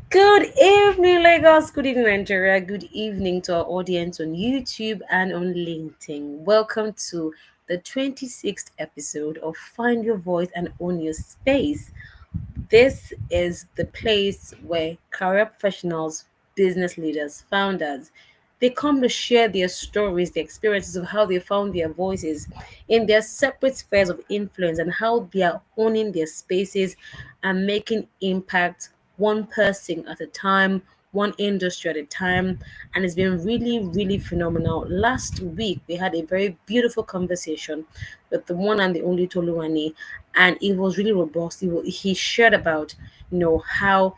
Good evening, Lagos. Good evening, Nigeria. Good evening to our audience on YouTube and on LinkedIn. Welcome to the 26th episode of Find Your Voice and Own Your Space. This is the place where career professionals, business leaders, founders, they come to share their stories, their experiences of how they found their voices in their separate spheres of influence and how they are owning their spaces and making impact one person at a time, one industry at a time. And it's been really, really phenomenal. Last week, we had a very beautiful conversation with the one and the only Toluwani, and it was really robust. He shared about, how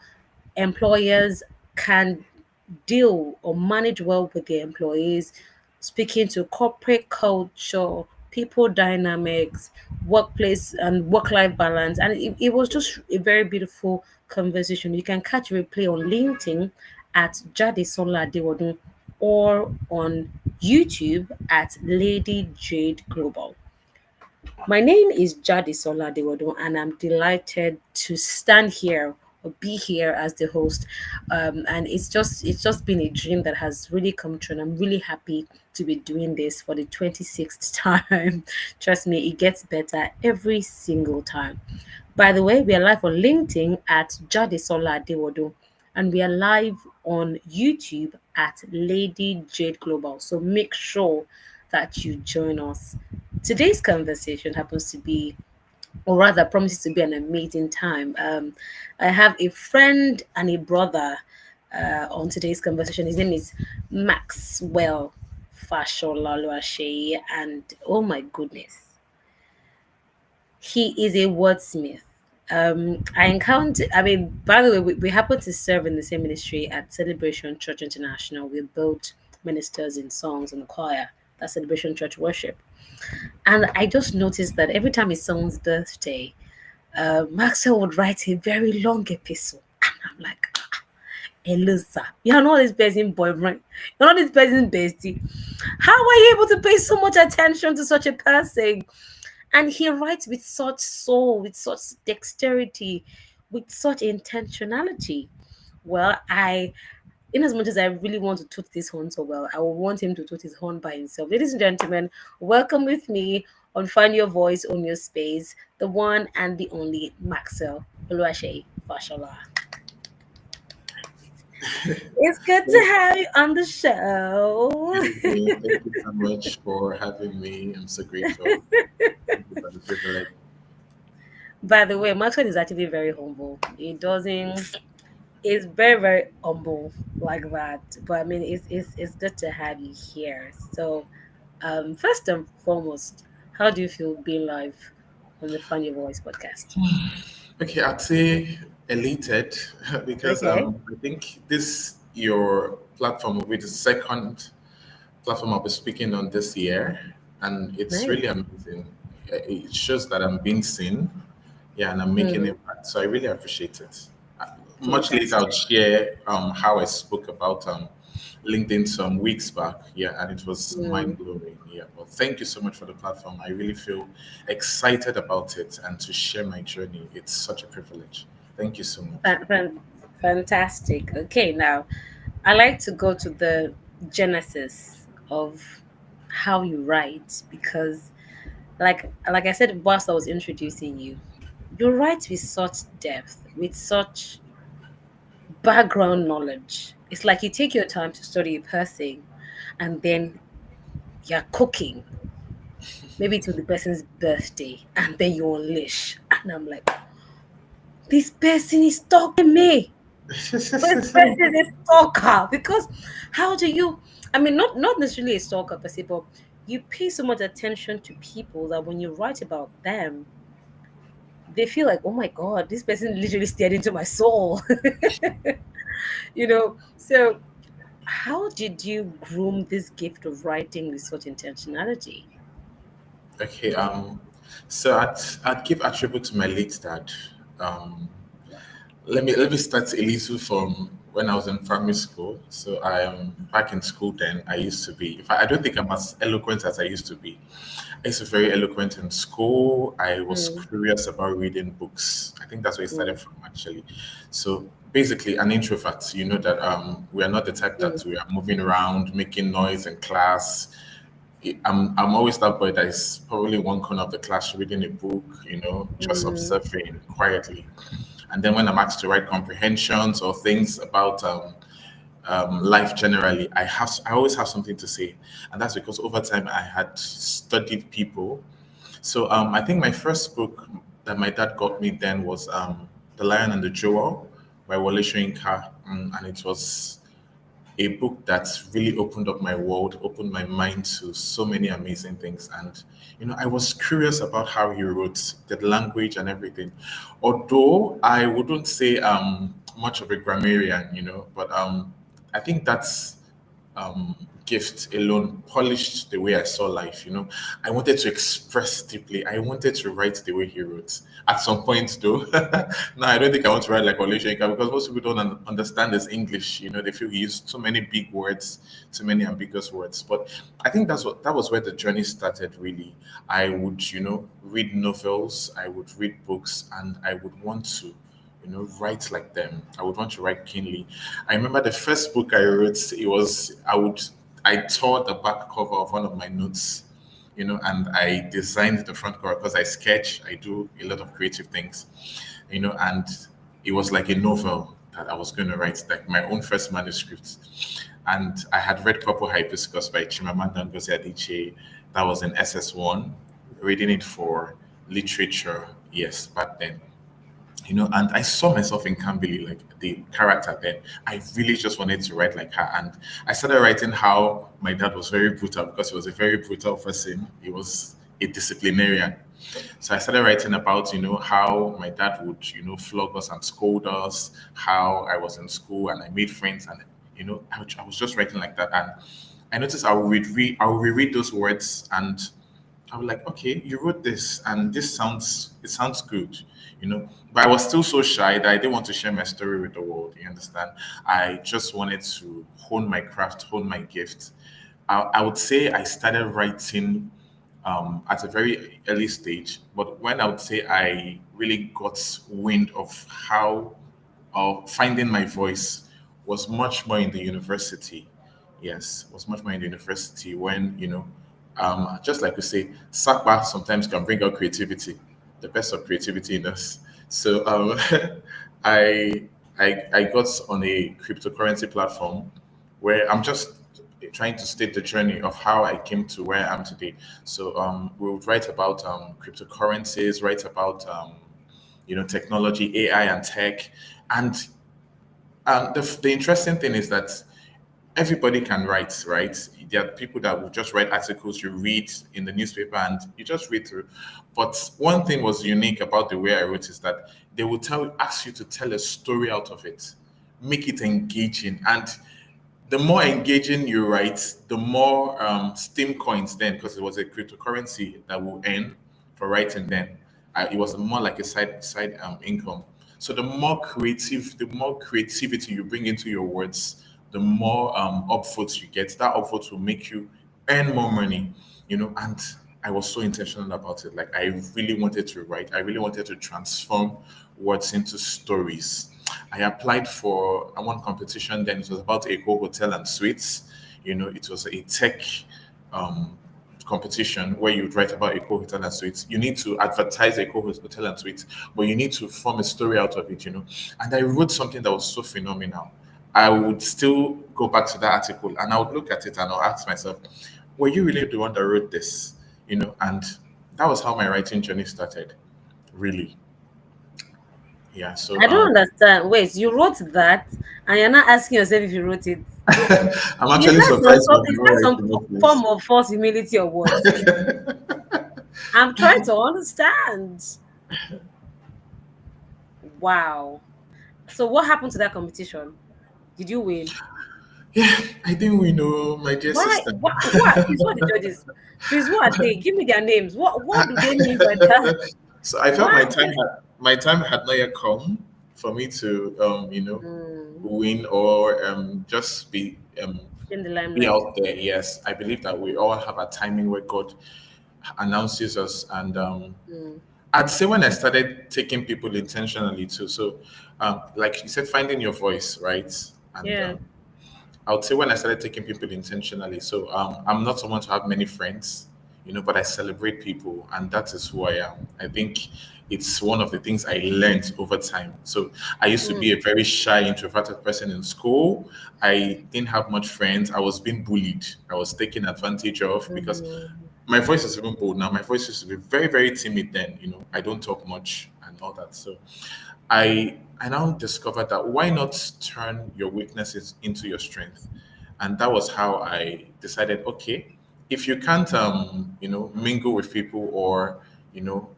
employers can deal or manage well with their employees, speaking to corporate culture, people dynamics, workplace and work life balance. And it was just a very beautiful conversation. You can catch a replay on LinkedIn at Jade Sola Dewadun or on YouTube at Lady Jade Global. My name is Jadi Sola Dewodo, and I'm delighted to stand here or be here as the host. And it's just been a dream that has really come true, and I'm really happy to be doing this for the 26th time. Trust me, it gets better every single time. By the way, we are live on LinkedIn at Jadi Sola Dewodo, and we are live on YouTube at Lady Jade Global. So make sure that you join us. Today's conversation happens to be, or rather, promises to be an amazing time. I have a friend and a brother on today's conversation. His name is Maxwell Fashola, and oh my goodness, he is a wordsmith. By the way, we happen to serve in the same ministry at Celebration Church International. We're both ministers in songs and choir. That's Celebration Church Worship. And I just noticed that every time it's someone's birthday, Maxwell would write a very long epistle. And I'm like, hello, sir. You're not this person's boyfriend. You're not this person's bestie. How are you able to pay so much attention to such a person? And he writes with such soul, with such dexterity, with such intentionality. Well, in as much as I really want to toot this horn so well, I will want him to toot his horn by himself. Ladies and gentlemen, welcome with me on Find Your Voice, Own Your Space, the one and the only Maxwell Oluwaseyi Fashola. It's good to have you on the show. Thank you so much for having me. I'm so grateful. Thank you for the privilege. By the way, Maxwell is actually very humble. He doesn't. It's very very humble like that. But I mean, it's good to have you here. So, first and foremost, how do you feel being live on the Find Your Voice podcast? Okay, I'd say elated because Okay, I think this your platform will be the second platform I'll be speaking on this year, and it's nice. really amazing. It shows that I'm being seen, yeah, and I'm making Hmm, impact. So I really appreciate it. Much later, I'll fantastic. share how I spoke about LinkedIn some weeks back. Yeah, and it was Hmm, mind blowing. Yeah, but thank you so much for the platform. I really feel excited about it and to share my journey. It's such a privilege. Thank you so much. fan, fan, fantastic. Okay, now I like to go to the genesis of how you write because like I said whilst I was introducing you, you write with such depth, with such background knowledge. It's like you take your time to study a person and then you're cooking, maybe till the person's birthday, and then you unleash. And I'm like, this person is stalking me. This person is a stalker. Because how do you I mean not necessarily a stalker per se, but you pay so much attention to people that when you write about them, they feel like, oh my god, this person literally stared into my soul. So how did you groom this gift of writing with such intentionality? Okay, so I'd give attribute to my late dad. Um, let me start a little from when I was in primary school. So I am back in school then. I used to be, I don't think I'm as eloquent as I used to be. I used to be very eloquent in school. I was Mm, curious about reading books. I think that's where it started mm, from actually. So basically an introvert, you know that we are not the type that mm, we are moving around, making noise in class. I'm always that boy that is probably one corner of the class reading a book, just mm, observing quietly. And then when I'm asked to write comprehensions or things about life generally, I always have something to say, and that's because over time I had studied people. So I think my first book that my dad got me then was The Lion and the Jewel by Wole Soyinka, and it was a book that really opened up my world, opened my mind to so many amazing things. And, I was curious about how he wrote the language and everything. Although I wouldn't say much of a grammarian, but I think that's gift alone polished the way I saw life. I wanted to express deeply. I wanted to write the way he wrote. At some point, though, no, I don't think I want to write like Oleshenka because most people don't understand his English. They feel he used so many big words, too many ambiguous words. But I think that was where the journey started. Really, I would, read novels, I would read books, and I would want to write like them. I would want to write keenly. I remember the first book I wrote, I tore the back cover of one of my notes, and I designed the front cover because I sketch, I do a lot of creative things, and it was like a novel that I was going to write, like my own first manuscript. And I had read Purple Hibiscus by Chimamanda Ngozi Adichie. That was in SS1, reading it for literature, yes, back then. And I saw myself in Camberley, like the character there. I really just wanted to write like her. And I started writing how my dad was very brutal because he was a very brutal person. He was a disciplinarian. So I started writing about, how my dad would, flog us and scold us, how I was in school and I made friends. And, I was just writing like that. And I noticed I would reread those words and I was like, okay, you wrote this, and it sounds good, But I was still so shy that I didn't want to share my story with the world. You understand? I just wanted to hone my craft, hone my gift. I would say I started writing at a very early stage, but when I would say I really got wind of how of finding my voice was much more in the university. Yes, was much more in the university when, just like we say, Sakpa sometimes can bring out creativity, the best of creativity in us. So I, I got on a cryptocurrency platform where I'm just trying to state the journey of how I came to where I am today. So we would write about cryptocurrencies, write about technology, AI, and tech, and the interesting thing is that everybody can write, right? There are people that will just write articles you read in the newspaper and you just read through. But one thing was unique about the way I wrote is that they will ask you to tell a story out of it, make it engaging. And the more engaging you write, the more Steam coins then, because it was a cryptocurrency that will earn for writing then. It was more like a side income. So the more creativity you bring into your words, the more upvotes you get. That upvotes will make you earn more money, And I was so intentional about it. Like I really wanted to write. I really wanted to transform words into stories. I applied for one competition. Then it was about Eco Hotel and Suites. It was a tech um, competition where you'd write about Eco Hotel and Suites. You need to advertise Eco Hotel and Suites, but you need to form a story out of it. And I wrote something that was so phenomenal. I would still go back to that article and I would look at it and I'll ask myself, were you really the one that wrote this? And that was how my writing journey started, really. Yeah. So I don't understand. Wait, you wrote that, and you're not asking yourself if you wrote it. I'm actually surprised by my Is own that some writing of form this. of false humility or what? I'm trying to understand. Wow. So what happened to that competition? Did you win? Yeah, I think we know, my dear Why? sister. Please, what the judges? Please, what are they? Give me their names. What do they mean by that? So I felt Why? my time had not yet come for me to Mm. win or just In the be limelight. out there. Yes, I believe that we all have a timing where God announces us, and Mm. I'd say when I started taking people intentionally too. So, like you said, finding your voice, right? And Yeah. I would say when I started taking people intentionally. So, I'm not someone to have many friends, but I celebrate people, and that is who I am. I think it's one of the things I learned over time. So, I used to be Mm. a very shy, introverted person in school. I didn't have much friends. I was being bullied. I was taken advantage of because Mm. my voice is even bold now. My voice used to be very, very timid then. I don't talk much and all that. So I now discovered that why not turn your weaknesses into your strength? And that was how I decided, okay, if you can't mingle with people or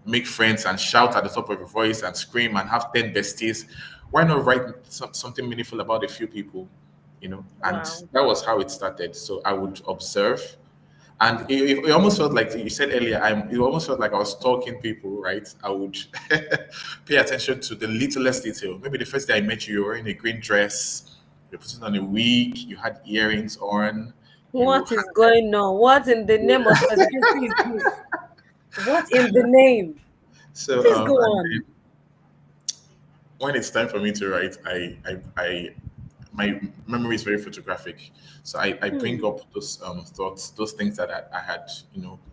make friends and shout at the top of your voice and scream and have 10 besties, why not write something meaningful about a few people? And Wow. that was how it started. So I would observe, and it almost felt like you said earlier. It almost felt like I was stalking people, right? I would pay attention to the littlest detail. Maybe the first day I met you, you were wearing a green dress, you're putting on a wig, you had earrings on, you What is had going on? What in the name of specificity is this? What in the name? so Please go and on. then when it's time for me to write, I my memory is very photographic. So I bring Hmm. up those thoughts, those things that I had,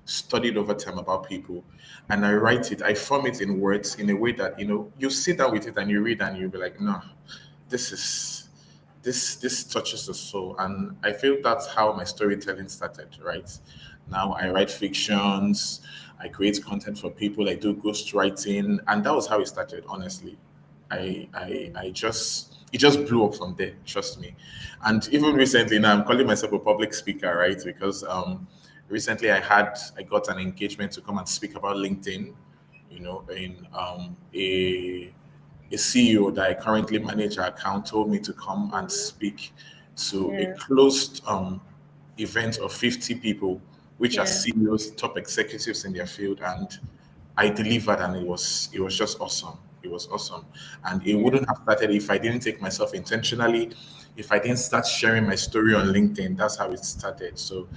studied over time about people, and I write it. I form it in words in a way that you sit down with it and you read and you'll be like, no, this is this touches the soul, and I feel that's how my storytelling started. Right now, I write fictions, I create content for people, I do ghostwriting, and that was how it started. Honestly, I just it just blew up from there. Trust me. And even recently, now I'm calling myself a public speaker, right? Because recently I got an engagement to come and speak about LinkedIn. In a CEO that I currently manage our account told me to come and Mhm. speak to a Yeah. closed event of 50 people, which are Yeah. CEOs, top executives in their field, and I delivered, and it was just awesome. It was awesome, and it Yeah. wouldn't have started if I didn't take myself intentionally, if I didn't start sharing my story on LinkedIn. That's how it started. So,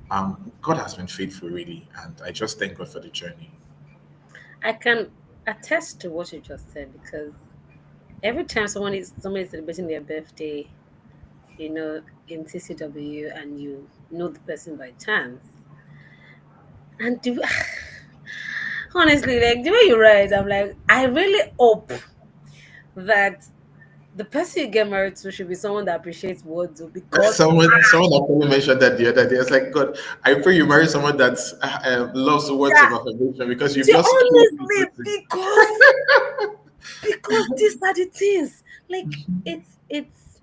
God has been faithful, really, and I just thank God for the journey. I can attest to what you just said because every time somebody is celebrating their birthday, in CCW, and you know the person by chance, and honestly, like the way you write, I'm like, I really hope that the person you get married to should be someone that appreciates what do, because Someone actually mentioned that the other day. It's like, God, I pray you marry someone that loves the words yeah, of affirmation, because you've see, just killed the honestly, person. because these are the things. Like it's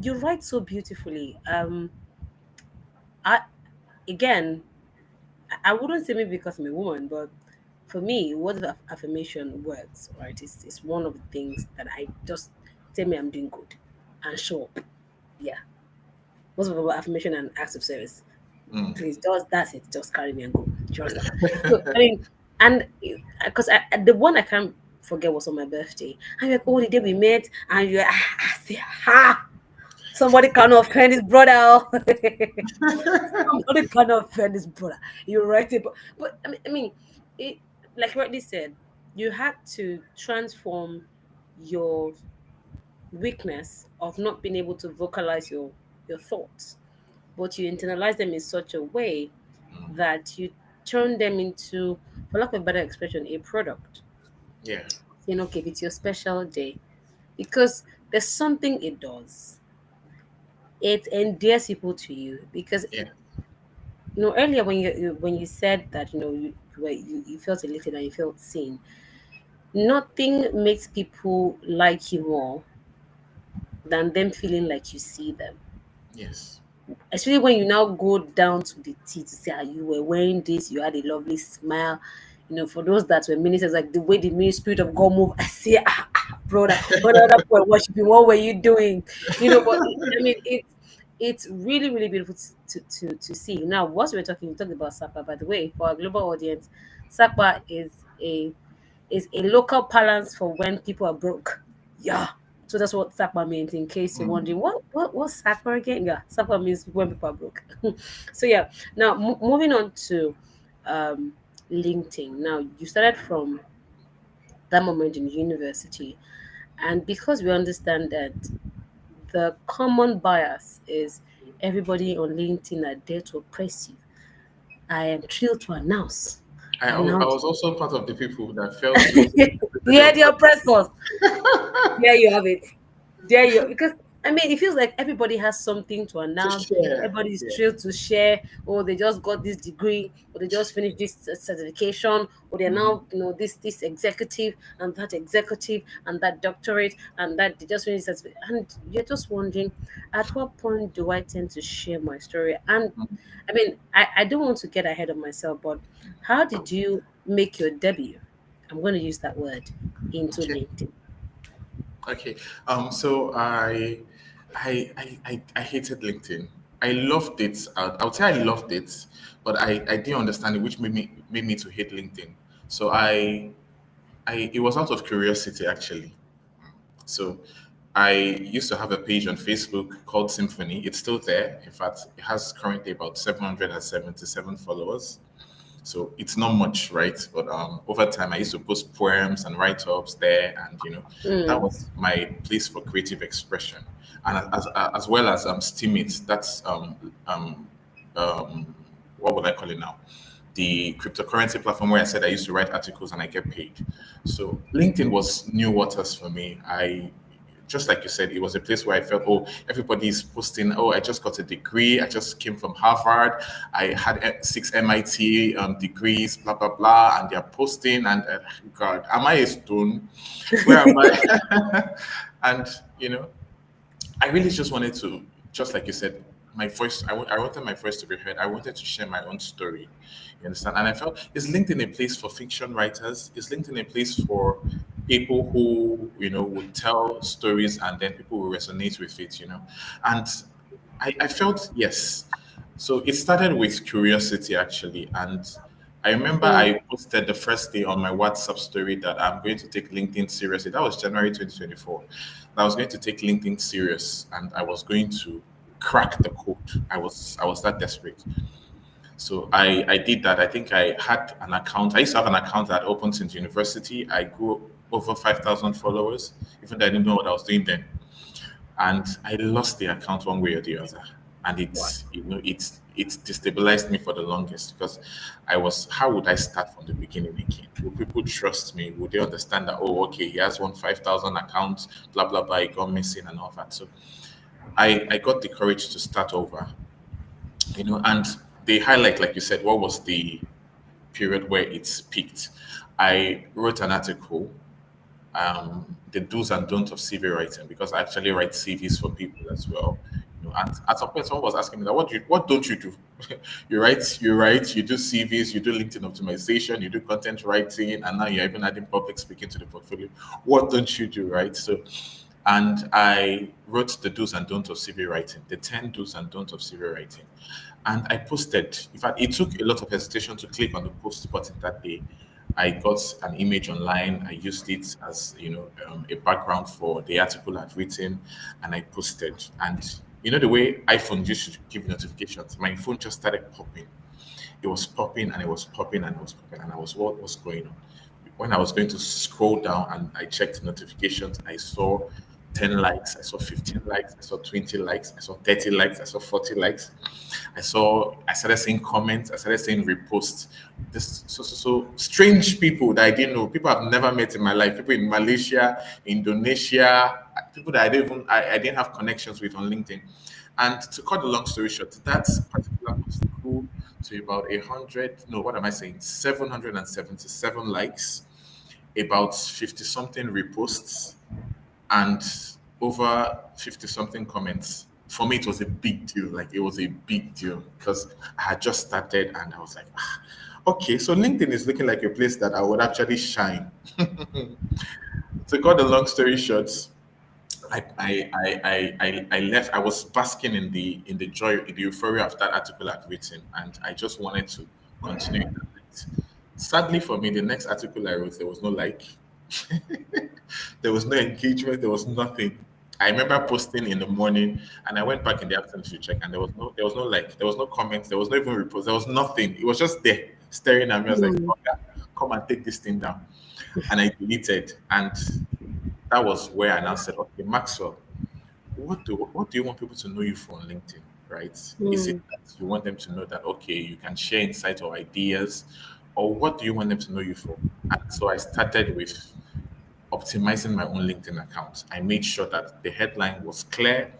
you write so beautifully. I again, I wouldn't say maybe because I'm a woman, but for me, what if affirmation works, right? It's one of the things that I just tell me I'm doing good and show up. Yeah, most of our affirmation and acts of service. Mm, Please, just that's it. Just carry me and go. Do you understand? So I mean, and because the one I can't forget was on my birthday. And you're like, oh, the day we met, and you're I say, ha, somebody cannot offend his brother. Somebody cannot offend his brother. You're right, but I mean, it like you rightly said, you had to transform your weakness of not being able to vocalize your thoughts, but you internalize them in such a way that you turn them into, for lack of a better expression, a product. yeah, Okay, if it's your special day, because there's something it does. It endears people to you because yeah, earlier when you said that you felt elated and you felt seen. Nothing makes people like you more than them feeling like you see them, yes, especially when you now go down to the T to say, you were wearing this, you had a lovely smile. For those that were ministers, like the way the spirit of God moved, I say, brother, what other point worshiping? What were you doing? But I mean, it's really, really beautiful to see. Now, what we're talking, we talked about Sapa, by the way, for our global audience. Sapa is a local balance for when people are broke. Yeah. So that's what SAPA means. In case you're Mm. wondering, what's SAPA again? Yeah, SAPA means when people are broke. So yeah. Now moving on to um, LinkedIn. Now you started from that moment in university, and because we understand that the common bias is everybody on LinkedIn are there to oppress you, I am thrilled to I announce. was also part of the people that felt those We are the oppressors. There you have it. There you, because I mean it feels like everybody has something to to announce. share. Everybody is Yeah. thrilled to share, or they just got this degree, or they just finished this certification, or they're Mhm. now this executive and that doctorate and that they just finished and you're just wondering, at what point do I tend to share my story? And I mean I don't want to get ahead of myself, but how did you make your debut? I'm going to use that word into Okay. LinkedIn. Okay. So I hated LinkedIn. I loved it. I would say I loved it, but I didn't understand it, which made me to hate LinkedIn. So I it was out of curiosity actually. So I used to have a page on Facebook called Symphony. It's still there. In fact, it has currently about 777 followers. So it's not much, right? But over time, I used to post poems and write-ups there, and that Mm, was my place for creative expression, and as well as Steemit. That's um, what would I call it now? The cryptocurrency platform where I said I used to write articles and I get paid. So LinkedIn was new waters for me. I just like you said, it was a place where I felt, oh, everybody's posting, oh, I just got a degree, I just came from Harvard, I had 6 MIT degrees, blah blah blah, and they're posting, and God, am I a stone? Where am I? And you know, I really just wanted to, just like you said, my voice. I wanted my voice to be heard. I wanted to share my own story. You understand? And I felt, is LinkedIn a place for fiction writers? Is LinkedIn a place for people who would tell stories and then people will resonate with it? And I felt yes. So it started with curiosity actually, and I remember mm, I posted the first day on my WhatsApp story that I'm going to take LinkedIn seriously. That was January 2024. I was going to take LinkedIn serious and I was going to crack the code. I was that desperate. So I did that. I think I had an account. I used to have an account that opened since university. I grew over 5,000 followers, even though I didn't know what I was doing then, and I lost the account one way or the other. And what? it destabilized me for the longest because I was, how would I start from the beginning again? Would people trust me? Would they understand that, oh, okay, he has one 5,000 accounts, blah blah blah, it got missing and all that. So I got the courage to start over, and they highlight, like you said, what was the period where it's peaked. I wrote an article, the do's and don'ts of CV writing, because I actually write CVs for people as well. And at some point, someone was asking me that, what don't you do? You do CVs, you do LinkedIn optimization, you do content writing, and now you're even adding public speaking to the portfolio. What don't you do, right? So, and I wrote the do's and don'ts of CV writing, the 10 do's and don'ts of CV writing. And I posted. In fact, it took a lot of hesitation to click on the post button that day. I got an image online. I used it as a background for the article I'd written, and I posted. And the way iPhone used to give notifications, my phone just started popping. It was popping and it was popping and it was popping, and I was, what was going on? When I was going to scroll down and I checked notifications, I saw 10 likes, I saw 15 likes, I saw 20 likes, I saw 30 likes, I saw 40 likes. I started seeing comments, I started seeing reposts. This so strange people that I didn't know, people I've never met in my life, people in Malaysia, Indonesia, people that I didn't have connections with on LinkedIn. And to cut the long story short, that particular post grew to about 100, no, what am I saying? 777 likes, about 50 something reposts, and over 50 something comments. For me, it was a big deal. Like, it was a big deal because I had just started and I was like, okay, so LinkedIn is looking like a place that I would actually shine. To cut the long story short, I left. I was basking in the joy, in the euphoria of that article I'd written, and I just wanted to continue in that light. Sadly for me, the next article I wrote, there was no like. There was no engagement. There was nothing. I remember posting in the morning, and I went back in the afternoon to check, and there was no like, there was no comments, there was no even repost, there was nothing. It was just there staring at me. I was like, Mm, oh, yeah, come and take this thing down, and I deleted, and that was where I now said, okay, Maxwell, what do you want people to know you for on LinkedIn, right? Is it mm, that you want them to know that okay, you can share insights or ideas, or what do you want them to know you for? And so I started with optimizing my own LinkedIn account. I made sure that the headline was clear.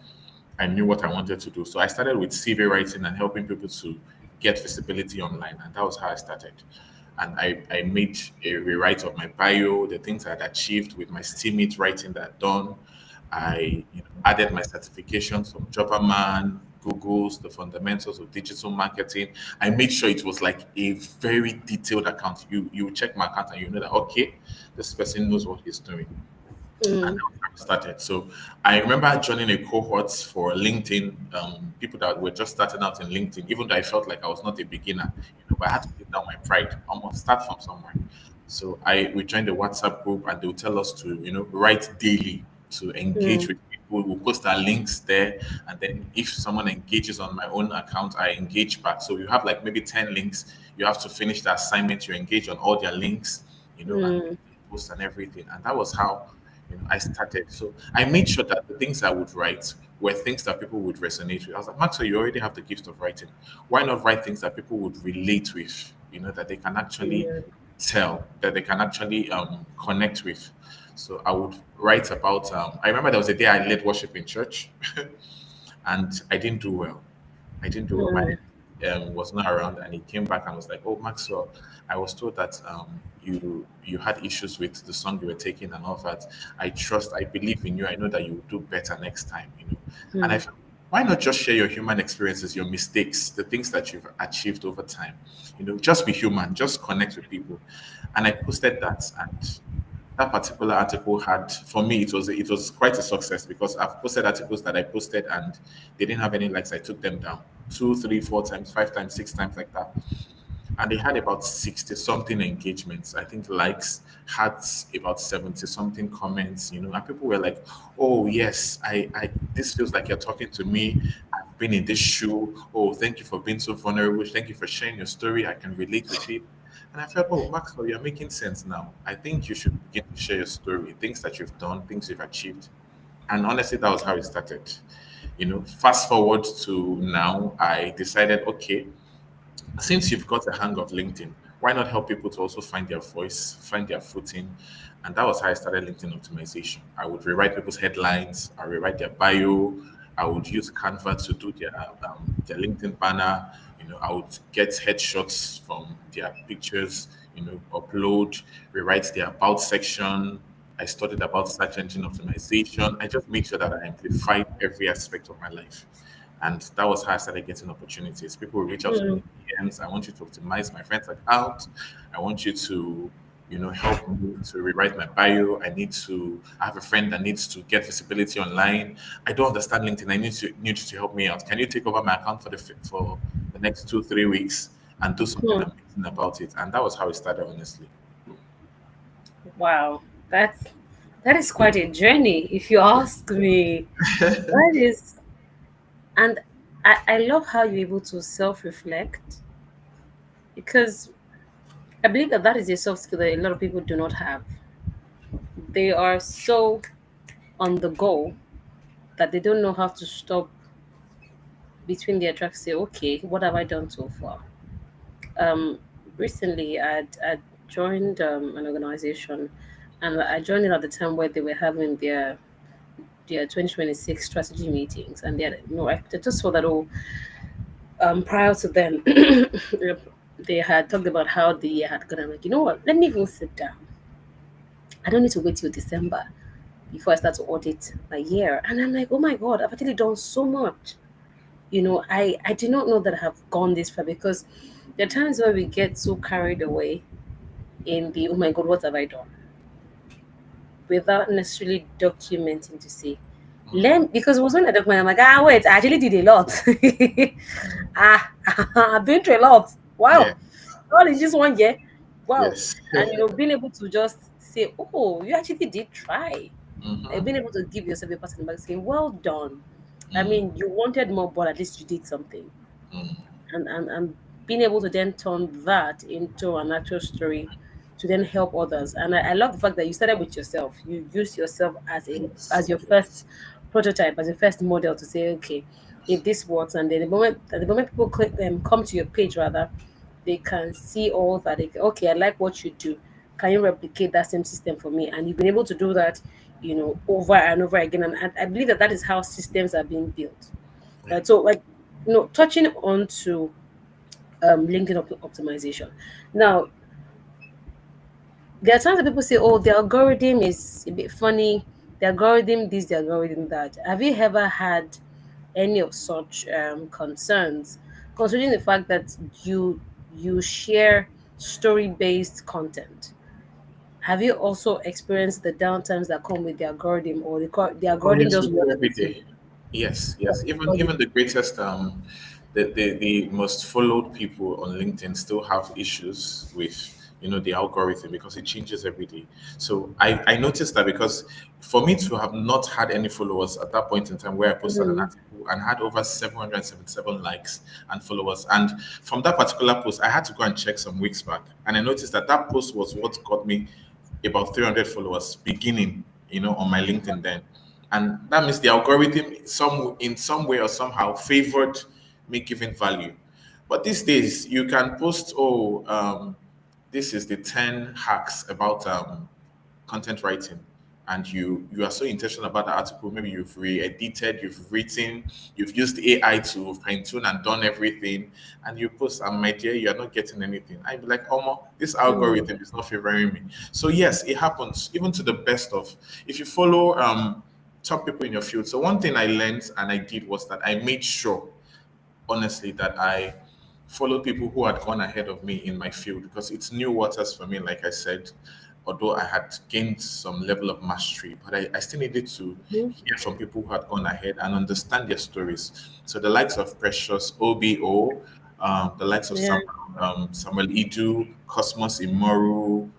I knew what I wanted to do. So I started with CV writing and helping people to get visibility online. And that was how I started. And I made a rewrite of my bio, the things I'd achieved with my teammate writing that I'd done. I added my certifications from Jobberman, Google's, the fundamentals of digital marketing. I made sure it was like a very detailed account. You check my account and you know that okay, this person knows what he's doing. And mm, that's how I started. So I remember joining a cohort for LinkedIn, people that were just starting out in LinkedIn, even though I felt like I was not a beginner, but I had to put down my pride. I must start from somewhere. So we joined the WhatsApp group and they would tell us to, write daily to engage mm, with people. We'll post our links there. And then if someone engages on my own account, I engage back. So you have like maybe 10 links. You have to finish the assignment. You engage on all their links, and mm, post and everything. And that was how I started. So I made sure that the things I would write were things that people would resonate with. I was like, Maxwell, you already have the gift of writing. Why not write things that people would relate with? That they can actually yeah. tell, that they can actually connect with. So I would write about. I remember there was a day I led worship in church, and I didn't do well. I didn't do well. My Mm, was not around, and he came back and was like, "Oh, Maxwell, I was told that you had issues with the song you were taking and all that. I believe in you. I know that you will do better next time." And I mm, felt, why not just share your human experiences, your mistakes, the things that you've achieved over time? Just be human, just connect with people. And I posted that, and that particular article had, for me, it was quite a success because I've posted articles that I posted and they didn't have any likes. I took them down two, three, four times, five times, six times, like that. And they had about 60 something engagements. I think likes had about 70 something comments, and people were like, oh yes, I this feels like you're talking to me. I've been in this shoe. Oh, thank you for being so vulnerable. Thank you for sharing your story. I can relate with it. And I felt, oh, Maxwell, you're making sense now. I think you should begin to share your story, things that you've done, things you've achieved. And honestly, that was how it started. Fast forward to now, I decided, okay, since you've got a hang of LinkedIn, why not help people to also find their voice, find their footing? And that was how I started LinkedIn optimization. I would rewrite people's headlines, I rewrite their bio, I would use Canva to do their LinkedIn banner. I would get headshots from their pictures, upload, rewrite their about section. I studied about search engine optimization. I just made sure that I amplified every aspect of my life. And that was how I started getting opportunities. People will reach out to me mm, in DMs. I want you to optimize my friend's account. I want you to, help me to rewrite my bio. I have a friend that needs to get visibility online. I don't understand LinkedIn. I need you to help me out. Can you take over my account for the next 2, 3 weeks and do something mm. amazing about it? And that was how it started, honestly. Wow, that is quite a journey, if you ask me. That is, and I love how you're able to self-reflect because I believe that that is a soft skill that a lot of people do not have. They are so on the go that they don't know how to stop between their tracks. Say, okay, what have I done so far? Um, Recently, I joined an organization, and I joined it at the time where they were having their 2026 strategy meetings, and I just saw that all prior to then. They had talked about how the year had gone. I'm like, you know what? Let me even sit down. I don't need to wait till December before I start to audit my year. And I'm like, oh my God, I've actually done so much. I did not know that I have gone this far because there are times where we get so carried away in the, oh my God, what have I done? Without necessarily documenting to say, Mm. learn, because it was when I document, I'm like, wait, I actually did a lot. I've been through a lot. Yeah. Wow. All in just one year. Wow. Yes. And being able to just say, "Oh, you actually did try." Mm-hmm. Being able to give yourself a pat on the back, saying, "Well done." I Mm, mean, you wanted more, but at least you did something, mm. and being able to then turn that into an actual story to then help others. And I love the fact that you started with yourself. You used yourself as Yes, your yes. first prototype, as your first model to say, okay, if this works, and then the moment people come to your page rather, they can see all that. Okay, I like what you do. Can you replicate that same system for me? And you've been able to do that, over and over again. And I believe that that is how systems are being built. Yeah. Right. So, like, touching on to LinkedIn optimization. Now, there are times that people say, "Oh, the algorithm is a bit funny. The algorithm this, the algorithm that." Have you ever had any of such concerns, considering the fact that you share story-based content? Have you also experienced the downtimes that come with the algorithm, or the Oh, algorithm yes, we just do works every with you? day. Yes, What, yes. Even what do even the greatest, the most followed people on LinkedIn still have issues with the algorithm because it changes every day. So I noticed that because for me to have not had any followers at that point in time where I posted an Mhm. article and had over 777 likes and followers, and from that particular post I had to go and check some weeks back, and I noticed that that post was what got me about 300 followers beginning, on my LinkedIn then. And that means the algorithm in some way or somehow favored me giving value. But these days you can post, this is the 10 hacks about content writing, and you are so intentional about the article. Maybe you've re-edited, you've written, you've used AI to fine-tune and done everything, and you post, and my dear, you're not getting anything. I'd be like, oh, this Hmm. algorithm is not favoring me. So yes, it happens even to the best of, if you follow top people in your field. So one thing I learned and I did was that I made sure, honestly, that I followed people who had gone ahead of me in my field because it's new waters for me, like I said. Although I had gained some level of mastery, but I still needed to hear from people who had gone ahead and understand their stories. So the likes of Precious OBO, the likes of Yeah. Samuel Idu, Cosmos Imoru,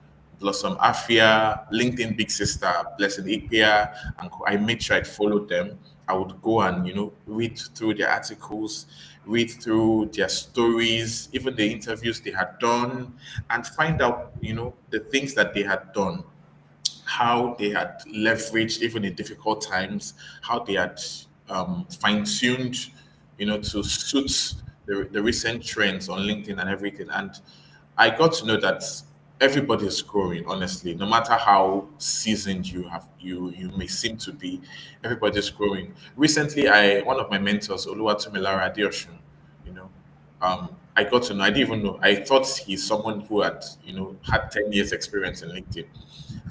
Blossom Afia, LinkedIn Big Sister, Blessing Ikea, and I made sure I followed them. I would go and read through their articles, read through their stories, even the interviews they had done, and find out the things that they had done, how they had leveraged even in difficult times, how they had fine-tuned, to suit the recent trends on LinkedIn and everything. And I got to know that everybody is growing, honestly, no matter how seasoned you may seem to be, everybody's growing. Recently, one of my mentors, Oluwatomilara Adeosun, you know, I got to know, I didn't even know. I thought he's someone who had, had 10 years experience in LinkedIn.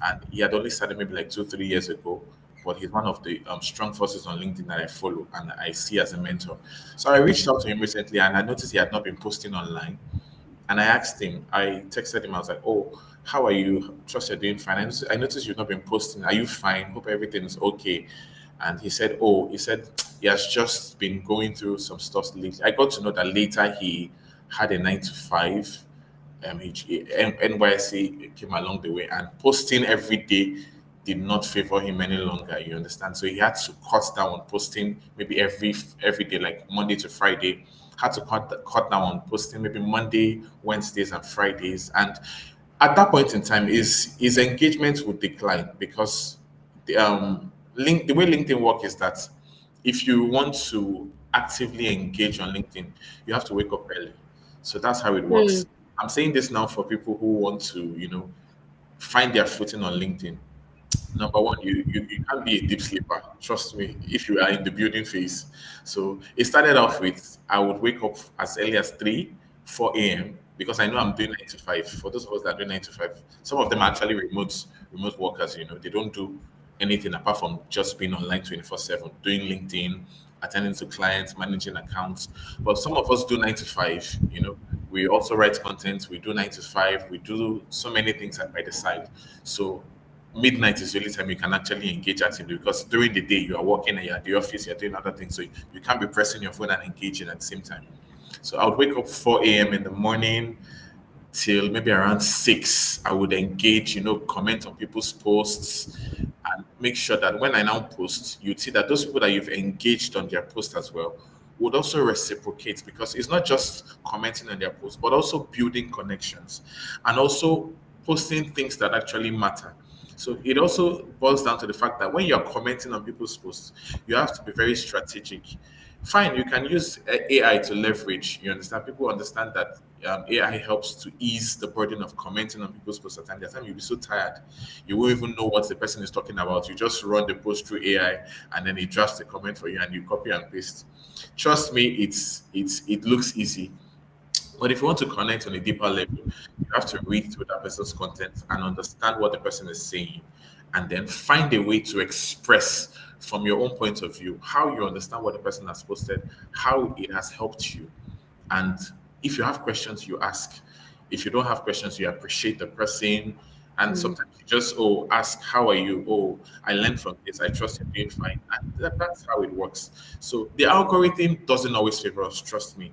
And he had only started maybe like 2, 3 years ago. But he's one of the strong forces on LinkedIn that I follow and I see as a mentor. So I reached out to him recently and I noticed he had not been posting online. And I asked him, I texted him, I was like, oh, how are you? Trust you're doing fine. I noticed you've not been posting. Are you fine? Hope everything's okay. And he said he has just been going through some stuff lately. I got to know that later he had a 9 to 5. NYC came along the way, and posting every day did not favor him any longer. You understand? So he had to cut down on posting maybe every day, like Monday to Friday. Had to cut down on posting maybe Monday, Wednesdays, and Fridays. And at that point in time, his engagement would decline because the way LinkedIn work is that if you want to actively engage on LinkedIn, you have to wake up early. So that's how it Hmm. works. I'm saying this now for people who want to, find their footing on LinkedIn. Number one, you can't be a deep sleeper. Trust me, if you are in the building phase. So it started off with I would wake up as early as 3, 4 a.m. because I know I'm doing 9 to 5. For those of us that are doing 9 to 5, some of them are actually remote workers, they don't do anything apart from just being online 24/7, doing LinkedIn, attending to clients, managing accounts. But some of us do 9 to 5, we also write content, we do 9 to 5, we do so many things by the side. So midnight is the only time you can actually engage actively because during the day you are working and you're at the office, you're doing other things. So you can't be pressing your phone and engaging at the same time. So I would wake up 4 a.m. in the morning, till maybe around 6. I would engage, comment on people's posts and make sure that when I now post, you'd see that those people that you've engaged on their post as well would also reciprocate, because it's not just commenting on their post, but also building connections and also posting things that actually matter. So it also boils down to the fact that when you're commenting on people's posts, you have to be very strategic. Fine, you can use AI to leverage. You understand? People understand that AI helps to ease the burden of commenting on people's posts. At times, the time you'll be so tired, you won't even know what the person is talking about. You just run the post through AI, and then it drafts the comment for you, and you copy and paste. Trust me, it looks easy, but if you want to connect on a deeper level, you have to read through that person's content and understand what the person is saying, and then find a way to express from your own point of view how you understand what the person has posted, how it has helped you. And if you have questions, you ask. If you don't have questions, you appreciate the person. And Mm. sometimes you just, ask, how are you? Oh, I learned from this. I trust you're doing fine. And that's how it works. So the algorithm doesn't always favor us, trust me.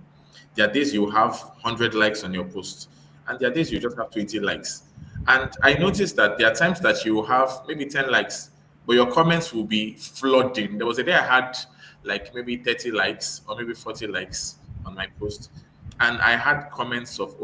There are days you have 100 likes on your post, and there are days you just have 20 likes. And I noticed that there are times that you will have maybe 10 likes, but your comments will be flooding. There was a day I had like maybe 30 likes or maybe 40 likes on my post, and I had comments of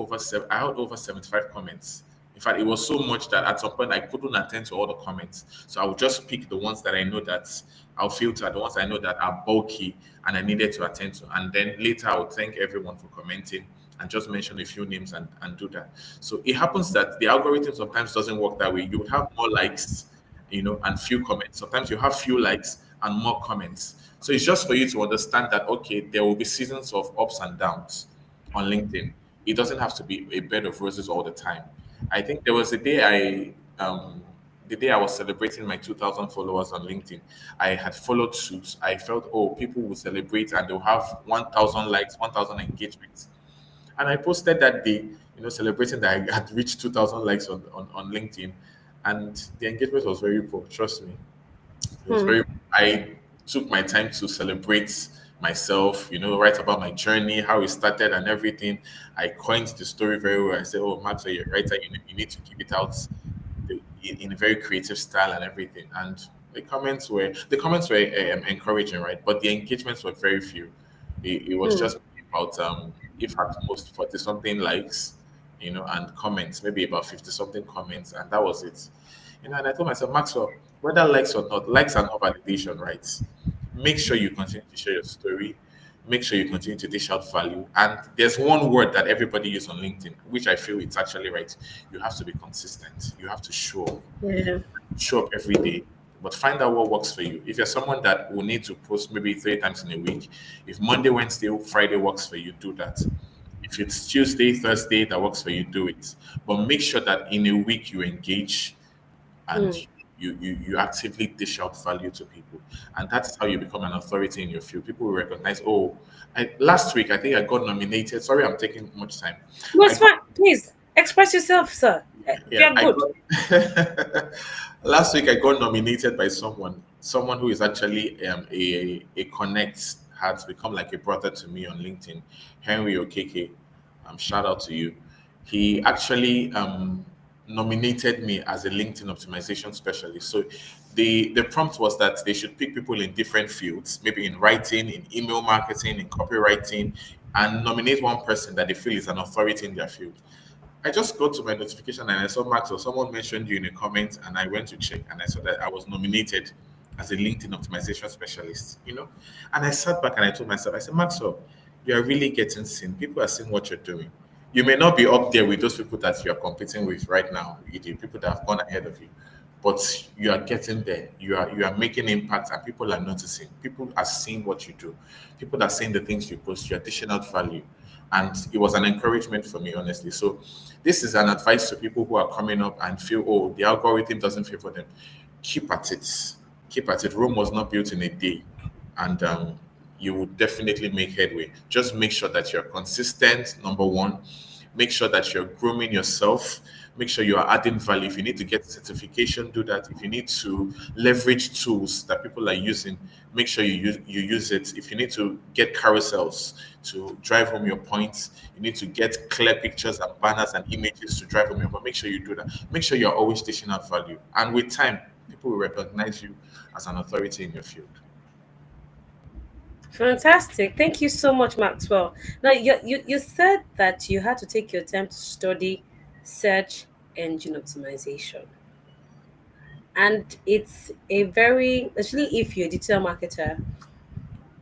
I had over 75 comments. In fact, it was so much that at some point I couldn't attend to all the comments. So I would just pick the ones that I know that I'll filter, the ones I know that are bulky and I needed to attend to. And then later I would thank everyone for commenting and just mention a few names and do that. So it happens that the algorithm sometimes doesn't work that way. You would have more likes, and few comments. Sometimes you have few likes and more comments. So it's just for you to understand that, okay, there will be seasons of ups and downs on LinkedIn. It doesn't have to be a bed of roses all the time. I think there was a day the day I was celebrating my 2,000 followers on LinkedIn, I had followed suit. I felt, oh, people will celebrate and they'll have 1,000 likes, 1,000 engagements. And I posted that day, celebrating that I had reached 2,000 likes on LinkedIn. And the engagement was very poor, trust me. It was Hmm. very, I took my time to celebrate myself, write about my journey, how it started and everything. I coined the story very well. I said, oh, Maxwell, you're a writer, you need to give it out in a very creative style and everything. And the comments were encouraging, right? But the engagements were very few. It was Hmm. just about if at most 40 something likes, and comments, maybe about 50 something comments, and that was it. And I told myself, Maxwell, whether likes or not, likes are not validation, right? Make sure you continue to share your story. Make sure you continue to dish out value. And there's one word that everybody uses on LinkedIn, which I feel it's actually right. You have to be consistent. You have to Yeah. show up every day, but find out what works for you. If you're someone that will need to post maybe 3 times in a week, if Monday, Wednesday, Friday works for you, do that. If it's Tuesday, Thursday that works for you, do it. But make sure that in a week you engage and Hmm. you actively dish out value to people, and that's how you become an authority in your field. People will recognize, oh, last week I think I got nominated. Sorry, I'm taking much time. No, I it's got fine. Please express yourself, sir. We yeah, are I good. got last week I got nominated by someone who is actually a connect, has become like a brother to me on LinkedIn, Henry Okeke. Shout out to you. He actually nominated me as a LinkedIn optimization specialist. So the prompt was that they should pick people in different fields, maybe in writing, in email marketing, in copywriting, and nominate one person that they feel is an authority in their field. I just got to my notification and I saw Maxwell. Someone mentioned you in a comment, and I went to check and I saw that I was nominated as a LinkedIn optimization specialist. And I sat back and I told myself, I said, Maxwell, you are really getting seen. People are seeing what you're doing. You may not be up there with those people that you are competing with right now, the people that have gone ahead of you, but you are getting there. You are making impact, and people are noticing. People are seeing what you do. People are seeing the things you post. You're dishing out value, and it was an encouragement for me, honestly. So this is an advice to people who are coming up and feel, oh, the algorithm doesn't favor them. Keep at it. Keep at it. Rome was not built in a day, and you will definitely make headway. Just make sure that you're consistent. Number one, Make sure that you're grooming yourself. Make sure you are adding value. If you need to get certification, do that. If you need to leverage tools that people are using, make sure you use it. If you need to get carousels to drive home your points, you need to get clear pictures and banners and images to drive home your point. Make sure you do that. Make sure you're always dishing out value. And with time, people will recognize you as an authority in your field. Fantastic. Thank you so much, Maxwell. Now, you said that you had to take your time to study search engine optimization. And it's a very, especially if you're a digital marketer,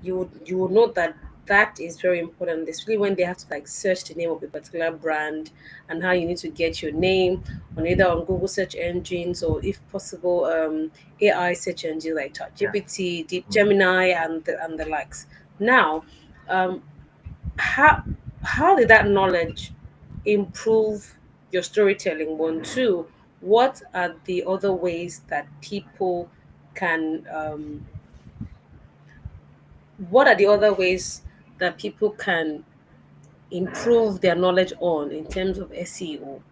you would know that that is very important, especially when they have to like search the name of a particular brand, and how you need to get your name on either on Google search engines, or if possible AI search engine like Yeah. ChatGPT, Deep Mhm. Gemini, and the likes. Now, um, how how did that knowledge improve your storytelling? One, two. What are the other ways that people can what are the other ways that people can improve their knowledge on in terms of SEO?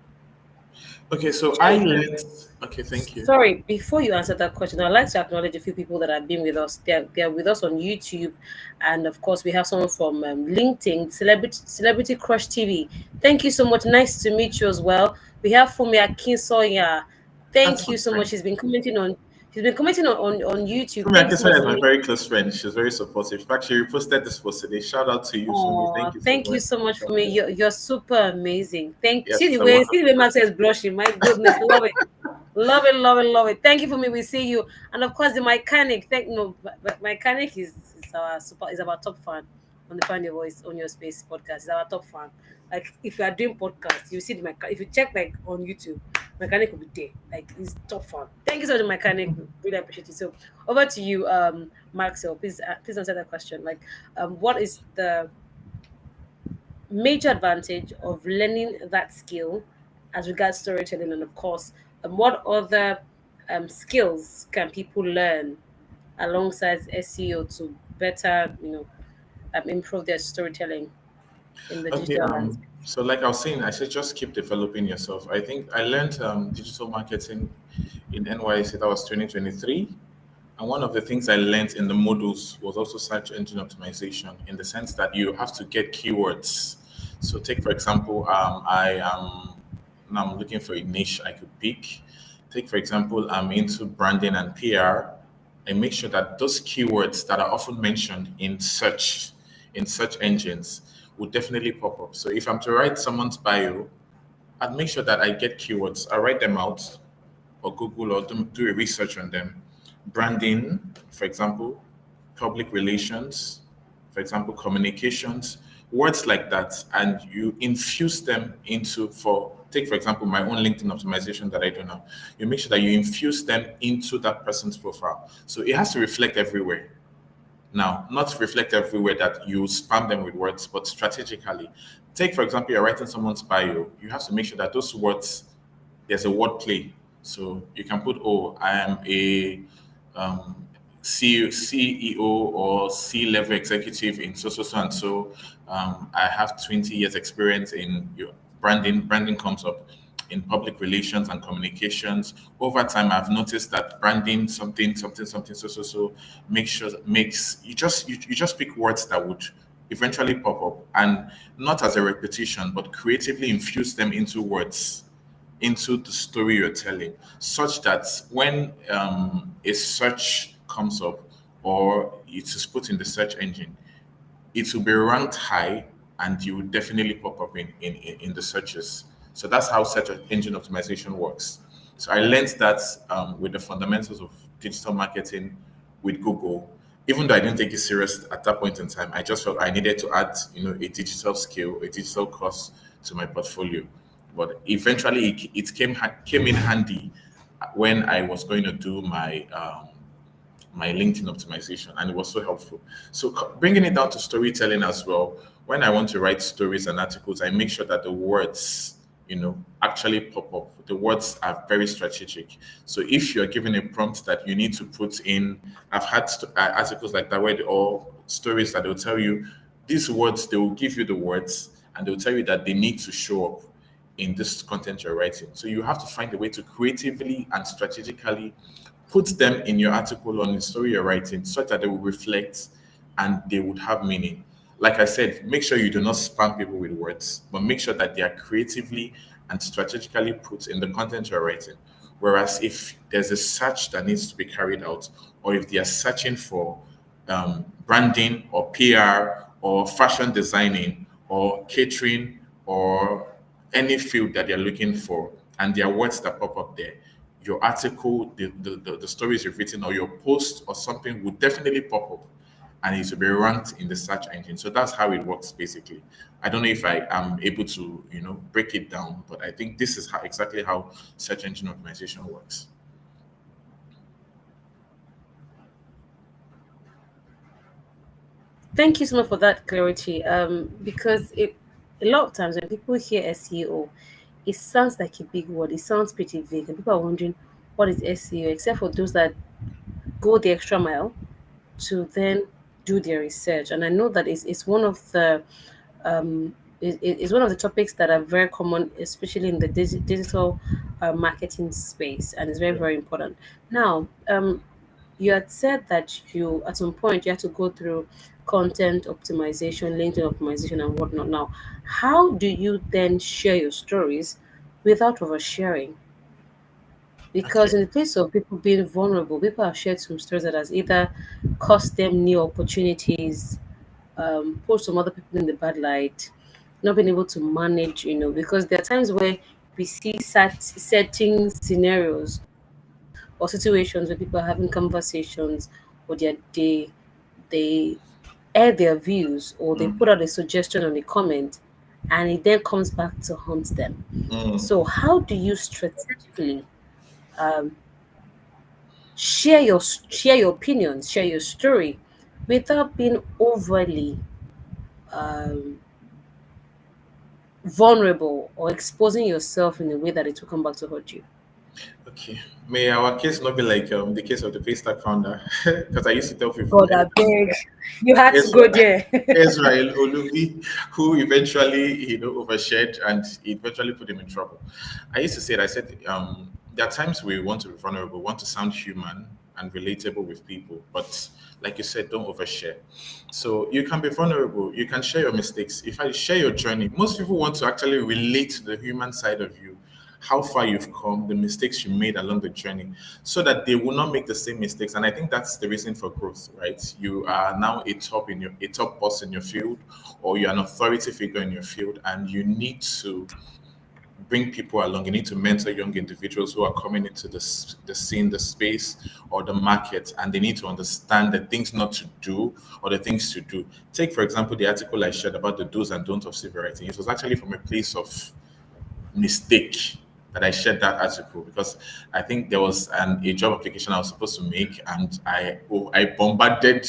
Okay, so I Jade, learned. Okay, thank you. sorry, before you answer that question, I'd like to acknowledge a few people that have been with us. They're with us on YouTube. And of course, we have someone from LinkedIn, Celebrity Crush TV. Thank you so much. Nice to meet you as well. We have Fumi Akinsoya. That's Thank my you so much. friend. She's been commenting on YouTube. Fumi Thank you so much, Akesanya is my Fumi. very close friend. She's very supportive. In fact, she reposted this post today. Shout out to you, Fumi. Oh, Thank you so thank you much. so much for me. You're super amazing. Yes, it's a wonderful See the way Max person. is blushing. My goodness, love it. Love it, love it, love it. Thank you for me. We see you. And of course the mechanic. Thank no but mechanic is our top fan on the Find Your Voice on Your Space podcast. Is our top fan. Like if you are doing podcasts, you see the mechanic. If you check like on YouTube, mechanic will be there. Like he's top fan. Thank you so much, mechanic. Really appreciate it. So over to you, Maxwell. Please answer that question. Like what is the major advantage of learning that skill as regards storytelling, and of course what other skills can people learn alongside SEO to better improve their storytelling in the Okay, digital landscape? so like I was saying, I said just keep developing yourself. I think I learned digital marketing in NYC. That was 2023. And one of the things I learned in the modules was also search engine optimization, in the sense that you have to get keywords. So take for example, I am now I'm looking for a niche I could pick. Take for example, I'm into branding and PR. I make sure that those keywords that are often mentioned in search engines will definitely pop up. So if I'm to write someone's bio, I'd make sure that I get keywords. I write them out or Google or do a research on them. Branding, for example, public relations, for example, communications, words like that, and you infuse them into for take for example my own LinkedIn optimization that I do now. You make sure that you infuse them into that person's profile. So it has to reflect everywhere. Now, not reflect everywhere that you spam them with words, but strategically. Take, for example, you're writing someone's bio. You have to make sure that those words, there's a word play. So you can put, oh, I am a CEO or C-level executive in so, so, so, and so. I have 20 years experience in your branding. Branding comes up in public relations and communications. Over time, I've noticed that branding something, something, something, so, so, so makes you just pick words that would eventually pop up, and not as a repetition, but creatively infuse them into words, into the story you're telling, such that when a search comes up or it is put in the search engine, it will be ranked high and you will definitely pop up in the searches. So that's how search engine optimization works. So I learned that with the fundamentals of digital marketing with Google. Even though I didn't take it serious at that point in time, I just felt I needed to add, a digital skill, a digital course to my portfolio. But eventually, it came in handy when I was going to do my LinkedIn optimization, and it was so helpful. So bringing it down to storytelling as well. When I want to write stories and articles, I make sure that the words, actually pop up. The words are very strategic. So if you're given a prompt that you need to put in, I've had articles like that where or stories that will tell you these words. They will give you the words, and they'll tell you that they need to show up in this content you're writing. So you have to find a way to creatively and strategically put them in your article on the story you're writing such that they will reflect and they would have meaning. Like I said, make sure you do not spam people with words, but make sure that they are creatively and strategically put in the content you're writing. Whereas if there's a search that needs to be carried out, or if they are searching for branding or PR or fashion designing or catering or any field that they're looking for, and there are words that pop up there, your article, the stories you've written, or your post or something would definitely pop up and it will be ranked in the search engine. So that's how it works basically. I don't know if I am able to, break it down, but I think this is exactly how search engine optimization works. Thank you so much for that clarity. Because a lot of times when people hear SEO, it sounds like a big word. It sounds pretty vague, and people are wondering what is SEO. Except for those that go the extra mile to then do their research. And I know that it's one of the it's one of the topics that are very common, especially in the digital marketing space, and it's very Yeah. very important. Now, you had said that you at some point you had to go through content optimization, LinkedIn optimization, and whatnot. Now, how do you then share your stories without oversharing? Okay. Because in the place of people being vulnerable, people have shared some stories that has either cost them new opportunities, put some other people in the bad light, not being able to manage, because there are times where we see setting scenarios or situations where people are having conversations or they air their views or they Mm. put out a suggestion on a comment and it then comes back to haunt them. Mm. So how do you strategically um, share your opinions, share your story without being overly um, vulnerable or exposing yourself in a way that it will come back to hurt you? Okay. May our case not be like the case of the Paystack founder, because I used to tell people God, I beg. You had to go Israel, there. Israel Olubi, who eventually, overshared and it eventually put him in trouble. I used to say it, I said, there are times we want to be vulnerable, want to sound human and relatable with people, but like you said, don't overshare. So you can be vulnerable, you can share your mistakes. If I share your journey, most people want to actually relate to the human side of you, how far you've come, the mistakes you made along the journey, so that they will not make the same mistakes. And I think that's the reason for growth, right? You are now a top boss in your field, or you're an authority figure in your field, and you need to bring people along. You need to mentor young individuals who are coming into the scene, the space, or the market, and they need to understand the things not to do or the things to do. Take, for example, the article I shared about the do's and don'ts of civil writing. It was actually from a place of mistake that I shared that article because I think there was a job application I was supposed to make, and I bombarded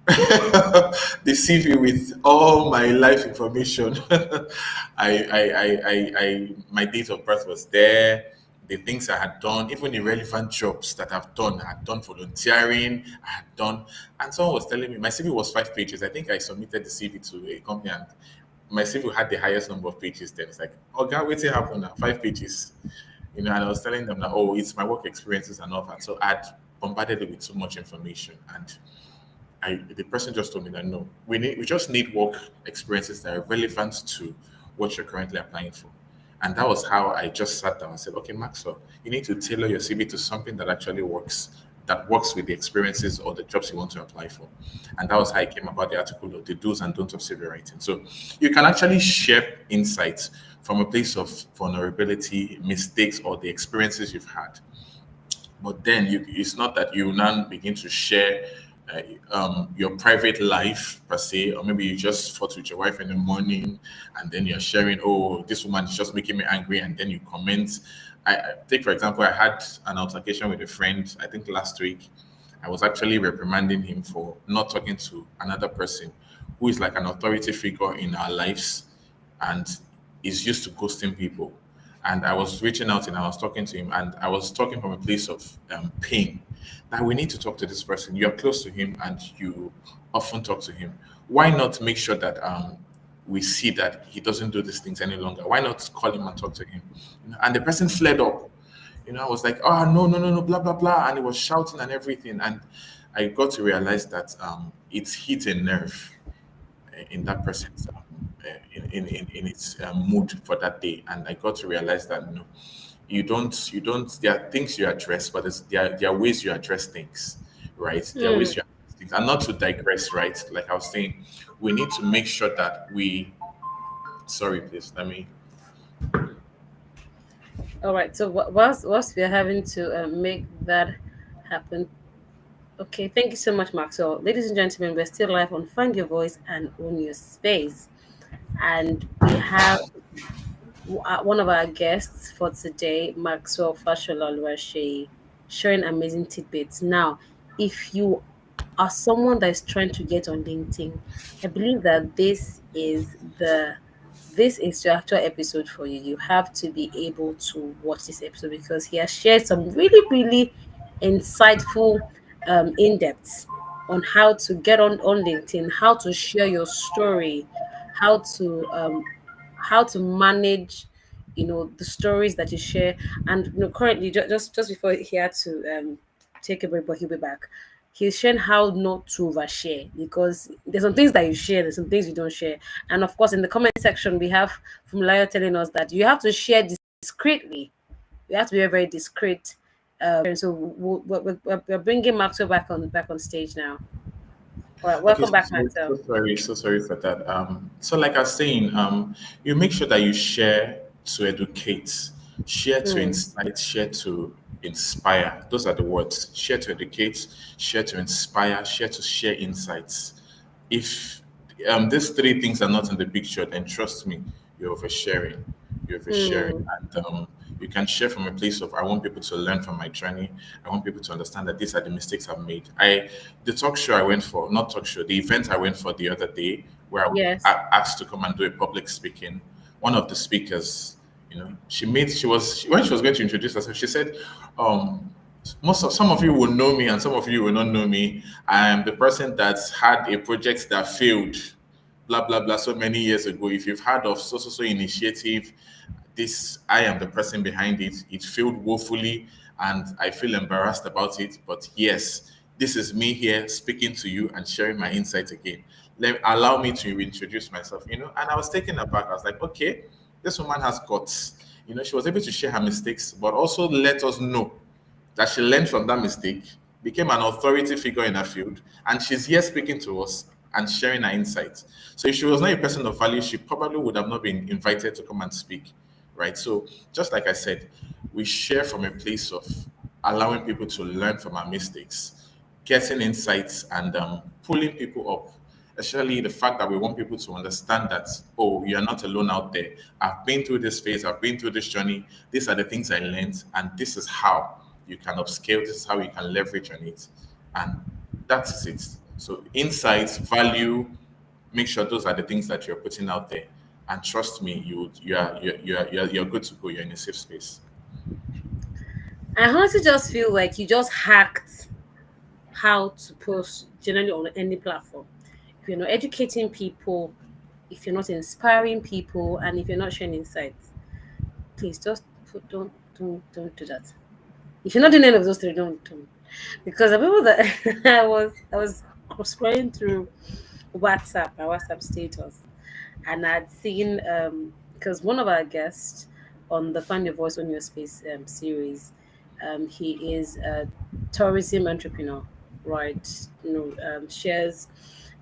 the CV with all my life information. My date of birth was there, the things I had done, even the relevant jobs that I've done. I had done volunteering, I had done, and someone was telling me my CV was 5 pages. I think I submitted the CV to a company, and my CV had the highest number of pages. Then it's like, oh God, what's happened now? 5 pages, and I was telling them that, oh, it's my work experiences and all that. So I'd bombarded it with so much information, and the person just told me that no, we just need work experiences that are relevant to what you're currently applying for. And that was how I just sat down and said, okay, Maxwell, you need to tailor your CV to something that actually works, that works with the experiences or the jobs you want to apply for. And that was how I came about the article of the do's and don'ts of CV writing. So you can actually share insights from a place of vulnerability, mistakes, or the experiences you've had. But then it's not that you now begin to share uh, your private life per se, or maybe you just fought with your wife in the morning and then you're sharing, oh, this woman is just making me angry, and then you comment. I take, for example, I had an altercation with a friend, I think last week. I was actually reprimanding him for not talking to another person who is like an authority figure in our lives and is used to ghosting people. And I was reaching out and I was talking to him, and I was talking from a place of pain. That we need to talk to this person. You're close to him and you often talk to him. Why not make sure that we see that he doesn't do these things any longer. Why not call him and talk to him? And the person fled up. I was like, oh, no, no, no, no, blah, blah, blah. And he was shouting and everything. And I got to realize that it's hit a nerve in that person's in its mood for that day. And I got to realize that no, you don't. There are things you address, but there are ways you address things, right? There are Hmm. ways you address things, and not to digress, right? Like I was saying, we need to make sure that we. Sorry, please. Let me. All right. So whilst we are having to make that happen. Okay, thank you so much, Maxwell. Ladies and gentlemen, we're still live on Find Your Voice and Own Your Space. And we have one of our guests for today, Maxwell Fashola, sharing amazing tidbits. Now, if you are someone that is trying to get on LinkedIn, I believe that this is the actual episode for you. You have to be able to watch this episode because he has shared some really, really insightful in-depth on how to get on LinkedIn, how to share your story, how to manage the stories that you share. And currently, just before he had to take a break, but he'll be back. He's sharing how not to overshare because there's some things that you share, there's some things you don't share. And of course, in the comment section, we have from Lio telling us that you have to share discreetly. You have to be very, very discreet. So we're bringing Maxwell back on stage now. All right, Okay, welcome back, Maxwell. so sorry for that. So like I was saying, you make sure that you share to educate, share to Mm, incite, share to inspire. Those are the words. Share to educate, share to inspire, share insights. If these three things are not in the picture, then trust me, you're oversharing. You're oversharing, mm, and you can share from a place of I want people to learn from my journey. I want people to understand that these are the mistakes I've made. The talk show I went for, not talk show, the event I went for the other day, where I yes. asked to come and do a public speaking. One of the speakers, when she was going to introduce herself, she said, um, some of you will know me and some of you will not know me. I am the person that's had a project that failed, blah blah blah, so many years ago. If you've heard of so initiative, this I am the person behind it. It failed woefully, and I feel embarrassed about it. But yes, this is me here speaking to you and sharing my insights again. Allow me to reintroduce myself. And I was taken aback. I was like, okay, this woman has guts. She was able to share her mistakes, but also let us know that she learned from that mistake, became an authority figure in her field, and she's here speaking to us and sharing her insights. So if she was not a person of value, she probably would have not been invited to come and speak, right? So just like I said, we share from a place of allowing people to learn from our mistakes, getting insights, and pulling people up. Especially the fact that we want people to understand that, oh, you're not alone out there. I've been through this phase, I've been through this journey. These are the things I learned, and this is how you can upscale, this is how you can leverage on it. And that is it. So, insights, value, make sure those are the things that you're putting out there. And trust me, you're good to go. You're in a safe space. I honestly just feel like you just hacked how to post generally on any platform. If you're not educating people, if you're not inspiring people, and if you're not sharing insights, please just don't do that. If you're not doing any of those three, don't. Because the people that I was scrolling through my WhatsApp status, and I'd seen because one of our guests on the Find Your Voice on Your Space series, he is a tourism entrepreneur, right? Shares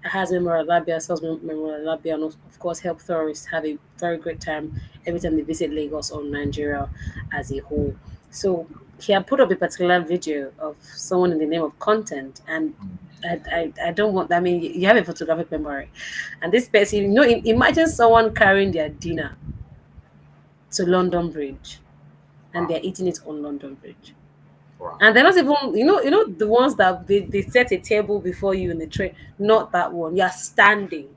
has memorabilia, sells memorabilia, and of course help tourists have a very great time every time they visit Lagos or Nigeria as a whole. So he had put up a particular video of someone in the name of content, and I don't want. I mean, you have a photographic memory, and this person, imagine someone carrying their dinner to London Bridge, and Wow. they're eating it on London Bridge. Wow. And they're not even, the ones that they set a table before you in the tray. Not that one. You're standing,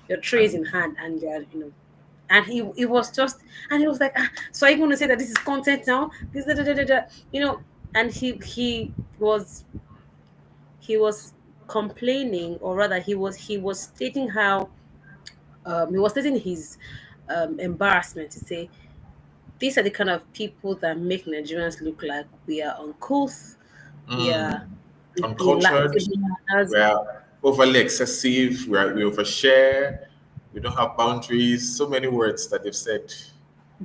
your tray is And in hand, and you're. And he was just, and he was like, so are you going to say that this is content now? This, da, da, da, da, da. And he was complaining, or rather, he was stating how he was stating his embarrassment to say these are the kind of people that make Nigerians look like we are uncouth, we are Mm. we lack Uncultured, table manners. we are overly excessive, we overshare, we don't have boundaries. So many words that they've said.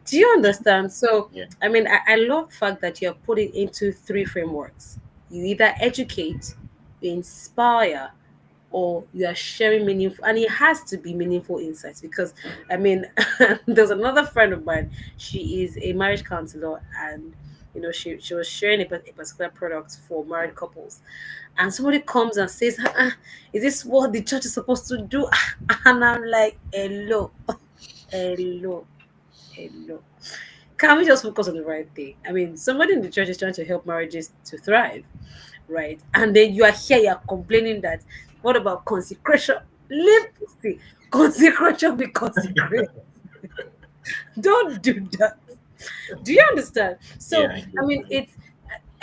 Do you understand? So, Yeah. I mean, I love the fact that you're putting into three frameworks. You either educate, you inspire, or you are sharing meaningful, and it has to be meaningful insights because, I mean, there's another friend of mine. She is a marriage counselor, and she was sharing a particular product for married couples, and somebody comes and says, "Is this what the church is supposed to do?" And I'm like, "Hello, hello, hello." Can we just focus on the right thing? I mean, somebody in the church is trying to help marriages to thrive, right? And then you are here, you are complaining that what about consecration? Leave see, consecration be consecrated. Don't do that. Do you understand? Yeah, So, I I do. mean, it's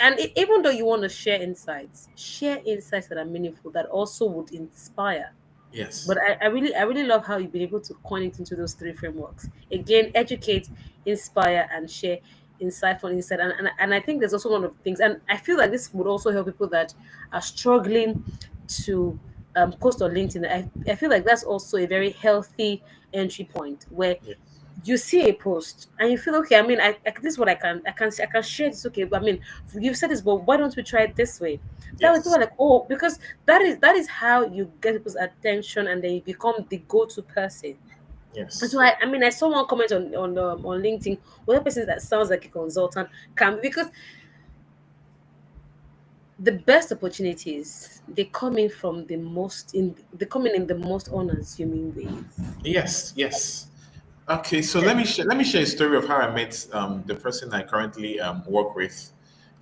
and even though you want to share insights that are meaningful that also would inspire. But Yes. I really love how you've been able to coin it into those three frameworks. Again, educate, inspire, and share insightful insight. And I think there's also one of the things, and I feel like this would also help people that are struggling to post on LinkedIn. I feel like that's also a very healthy entry point where Yes. you see a post and you feel okay. I mean, this is what I can share this. Okay, but I mean, you've said this, but why don't we try it this way? That way, people Yes. are like, oh, because that is how you get people's attention, and then you become the go-to person. And so Yes. I mean, I saw one comment on LinkedIn. One person that sounds like a consultant can because the best opportunities they come in from the most in they come in the most unassuming ways. Yes. Yes. Okay, so let me share a story of how I met the person I currently work with.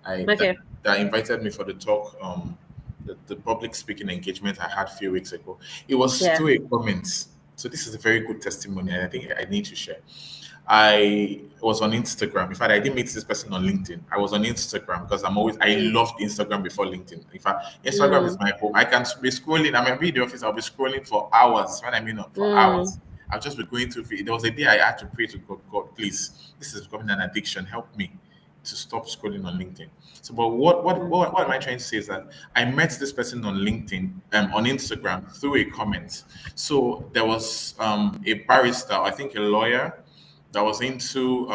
I that, Okay. that invited me for the talk, the public speaking engagement I had a few weeks ago. It was Yeah. through a comment. So this is a very good testimony, and I think I need to share. I was on Instagram. In fact, I didn't meet this person on LinkedIn. I was on Instagram because I Mm. loved Instagram before LinkedIn. In fact, Instagram is Mm. my home. I can be scrolling. I'm in the office. I'll be scrolling for hours. When I mean for Mm. hours, I'll just be going through. There was a day I had to pray to God. God, please, this is becoming an addiction. Help me to stop scrolling on LinkedIn. So, but what am I trying to say is that I met this person on LinkedIn, on Instagram through a comment. So there was a barrister, I think a lawyer, that was into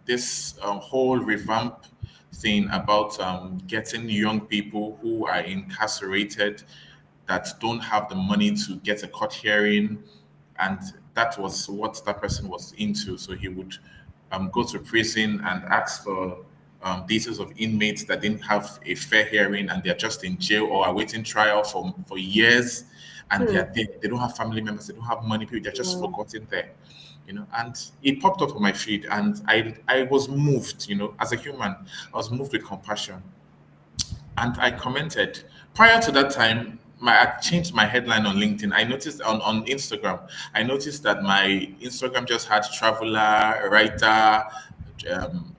this whole revamp thing about getting young people who are incarcerated that don't have the money to get a court hearing, and that was what that person was into. So he would go to prison and ask for details of inmates that didn't have a fair hearing and they're just in jail or awaiting trial for years, and Hmm. they don't have family members, they don't have money, people they're just Wow. forgotten there. And it popped up on my feed, and I was moved. As a human, I was moved with compassion, and I commented. Prior to that time, I changed my headline on LinkedIn. I noticed on Instagram, I noticed that my Instagram just had traveler, writer.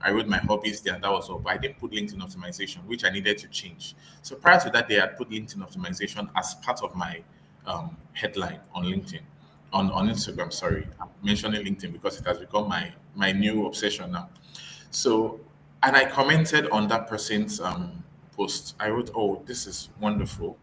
I wrote my hobbies there, and that was all. But I didn't put LinkedIn optimization, which I needed to change. So prior to that day, I put LinkedIn optimization as part of my headline on LinkedIn, on Instagram. Sorry, I'm mentioning LinkedIn because it has become my new obsession now. So, and I commented on that person's post. I wrote, "Oh, this is wonderful."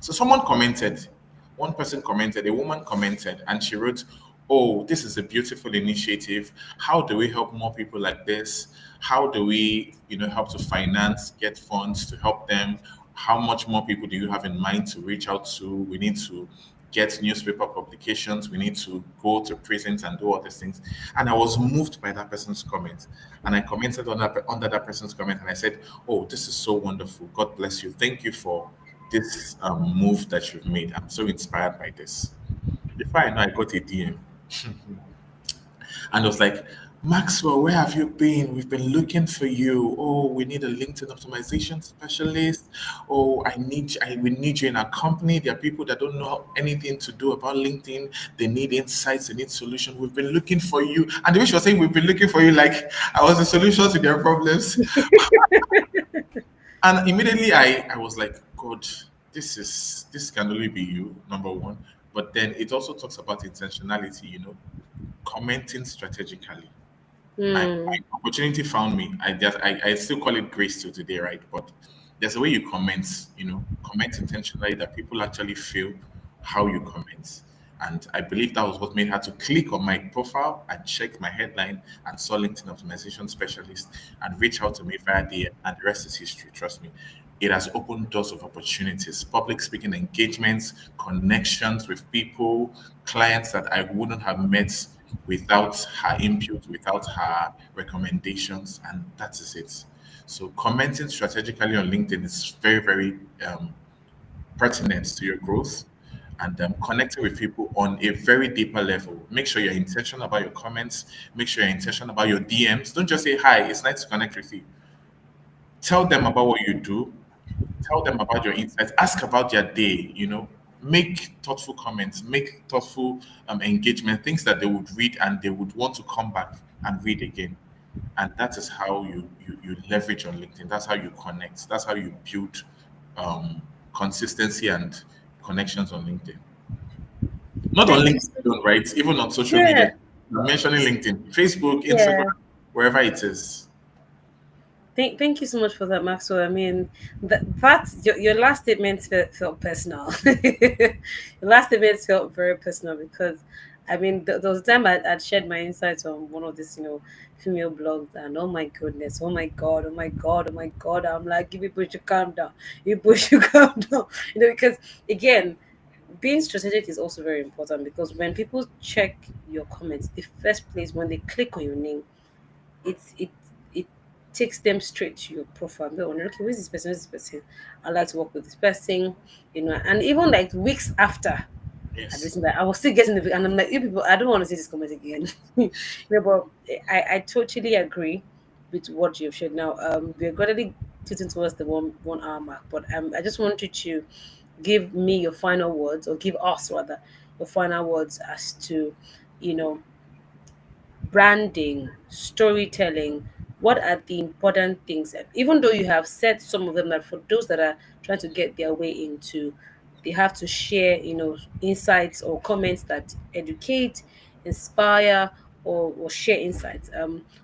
So someone commented, one person commented, a woman commented, and she wrote, "Oh, this is a beautiful initiative. How do we help more people like this? How do we, help to finance, get funds to help them? How much more people do you have in mind to reach out to? We need to get newspaper publications. We need to go to prisons and do all these things." And I was moved by that person's comment. And I commented under that person's comment and I said, "Oh, this is so wonderful. God bless you. Thank you for this move that you've made. I'm so inspired by this." Before I know, I got a DM. And I was like, "Maxwell, where have you been? We've been looking for you. Oh, we need a LinkedIn optimization specialist. Oh, we need you in our company. There are people that don't know anything to do about LinkedIn. They need insights, they need solutions. We've been looking for you." And the way she was saying, "We've been looking for you," like I was the solution to their problems. And immediately I was like, "God, this can only be you, number one. But then it also talks about intentionality, commenting strategically. My Hmm. opportunity found me. I still call it grace till today, right? But there's a way you comment, comment intentionally that people actually feel how you comment. And I believe that was what made her to click on my profile and check my headline and saw LinkedIn optimization specialist and reach out to me via DM, and the rest is history. Trust me. It has opened doors of opportunities, public speaking engagements, connections with people, clients that I wouldn't have met without her input, without her recommendations, and that is it. So commenting strategically on LinkedIn is very, very pertinent to your growth, and connecting with people on a very deeper level. Make sure you're intentional about your comments. Make sure you're intentional about your DMs. Don't just say hi. It's nice to connect with you. Tell them about what you do. Tell them about your insights. Ask about their day. Make thoughtful comments. Make thoughtful engagement. Things that they would read and they would want to come back and read again. And that is how you leverage on LinkedIn. That's how you connect. That's how you build um, consistency and connections on LinkedIn. Not on Thank you LinkedIn so alone, right? Even on social media. Yeah, I'm mentioning LinkedIn, Facebook, Instagram, yeah. wherever it is. Thank you so much for that, Maxwell. I mean, your last statement felt personal. Your last statement felt very personal because, I mean, there was a time I'd shared my insights on one of these, female blogs, and oh my goodness, oh my god, oh my god, oh my god, I'm like, you people should calm down, you people should calm down, because again, being strategic is also very important because when people check your comments, the first place when they click on your name, it takes them straight to your profile. They're wondering, okay, who's this person? Who's this person? I'd like to work with this person, and even like weeks after I'd Yes. written that, I was still getting and I'm like, you people, I don't want to see this comment again. But I totally agree with what you've shared now. We're gradually tilting towards the 1 hour mark, but I just want you to give me your final words, or give us rather your final words as to, you know, branding, storytelling. What are the important things? Even though you have said some of them, that for those that are trying to get their way into, they have to share, insights or comments that educate, inspire, or share insights.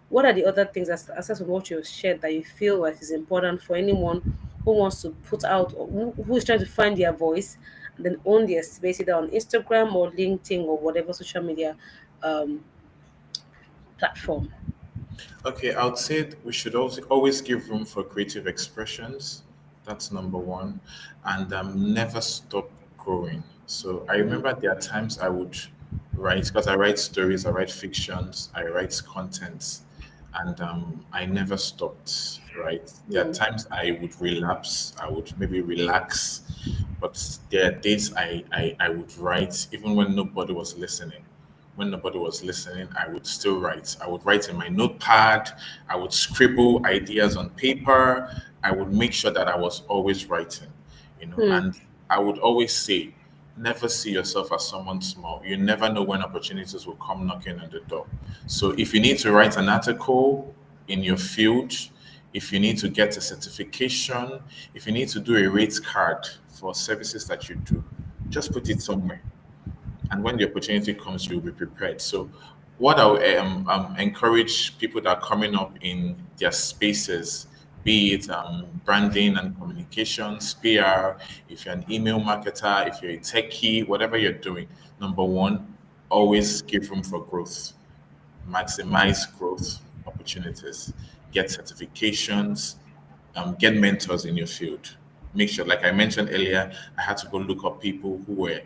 What are the other things, aside from what you've shared, that you feel like is important for anyone who wants to put out, or who is trying to find their voice and then own their space, either on Instagram or LinkedIn or whatever social media um, platform? Okay, I would say we should also always give room for creative expressions. That's number one. And never stop growing. So I Mm, remember there are times I would write, because I write stories, I write fictions, I write content, and I never stopped, right? There are mm, times I would relapse, I would maybe relax, but there are days I would write even when nobody was listening. When nobody was listening, I would still write. I would write in my notepad. I would scribble ideas on paper. I would make sure that I was always writing. mm, And I would always say, never see yourself as someone small. You never know when opportunities will come knocking on the door. So if you need to write an article in your field, if you need to get a certification, if you need to do a rate card for services that you do, just put it somewhere, and when the opportunity comes, you'll be prepared. So, what I would encourage people that are coming up in their spaces, be it branding and communications, PR, if you're an email marketer, if you're a techie, whatever you're doing, number one, always give room for growth, maximize growth opportunities, get certifications, get mentors in your field. Make sure, like I mentioned earlier, I had to go look up people who were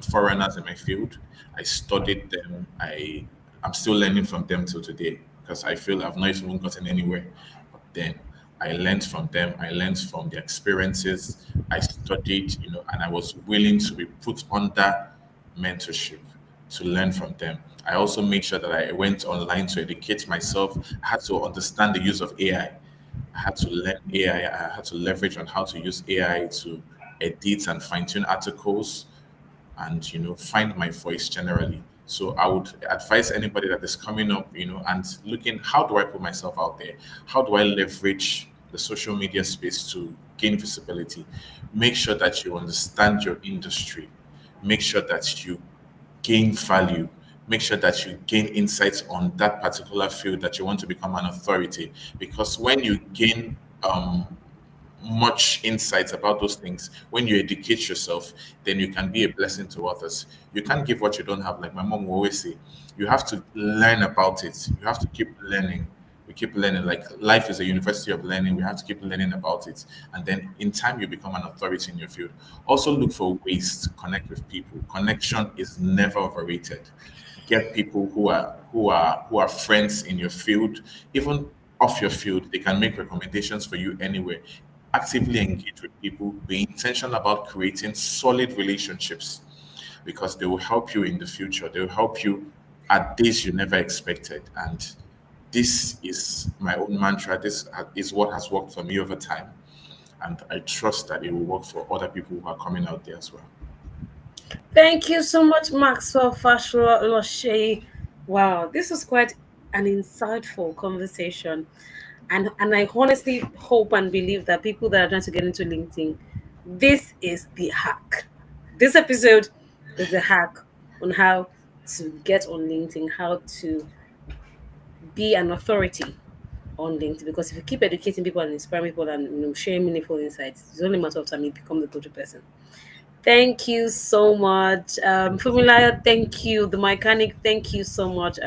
foreigners in my field. I studied them. I'm still learning from them till today because I feel I've not even gotten anywhere. But then I learned from them. I learned from their experiences. I studied, and I was willing to be put under mentorship to learn from them. I also made sure that I went online to educate myself. I had to understand the use of AI. I had to learn AI. I had to leverage on how to use AI to edit and fine tune articles and find my voice generally. So I would advise anybody that is coming up, and looking, how do I put myself out there? How do I leverage the social media space to gain visibility? Make sure that you understand your industry. make sure that you gain value, make sure that you gain insights on that particular field that you want to become an authority. Because when you gain much insights about those things, when you educate yourself, then you can be a blessing to others. You can't give what you don't have. Like my mom will always say, you have to learn about it. You have to keep learning. We keep learning. Like life is a university of learning. We have to keep learning about it. And then in time, you become an authority in your field. Also, look for ways to connect with people. Connection is never overrated. Get people who are friends in your field, even off your field. They can make recommendations for you anywhere. Actively engage with people. Be intentional about creating solid relationships because they will help you in the future. They will help you at days you never expected. And this is my own mantra. This is what has worked for me over time. And I trust that it will work for other people who are coming out there as well. Thank you so much, Maxwell Fashola Loshe. Wow, this was quite an insightful conversation. And I honestly hope and believe that people that are trying to get into LinkedIn, this is the hack. This episode is the hack on how to get on LinkedIn, how to be an authority on LinkedIn. Because if you keep educating people and inspiring people and sharing meaningful insights, it's only a matter of time you become the go-to person. Thank you so much. Thank you. Fumilaya, thank you. The mechanic, thank you so much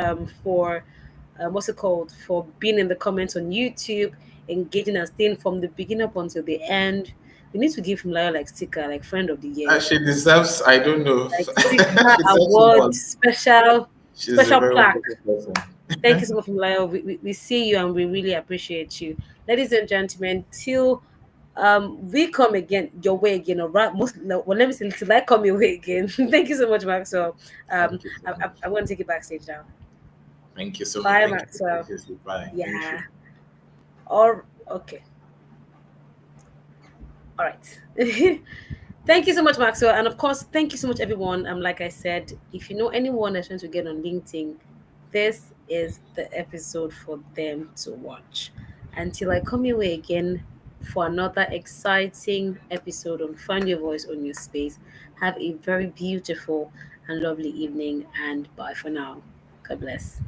for what's it called? For being in the comments on YouTube, engaging and staying from the beginning up until the end. We need to give Fumilaya like sticker, like friend of the year, She deserves, I don't know, like she sticker deserves award, more. She's a special very plaque. wonderful person. Thank you so much, Fumilaya. We see you and we really appreciate you. Ladies and gentlemen, till we come again your way again, or most no, well, let me say till I come your way again. Thank you so much, Maxwell. Thank you so much. I'm going to take you backstage now. Thank you so much. Bye, Thank you. Maxwell. Bye. Thank you. Yeah. Or okay. All right. Thank you so much, Maxwell. And of course, thank you so much, everyone. Like I said, if you know anyone that's trying to get on LinkedIn, this is the episode for them to watch. Until I come your way again for another exciting episode on Find Your Voice on Your Space, have a very beautiful and lovely evening, and bye for now. God bless.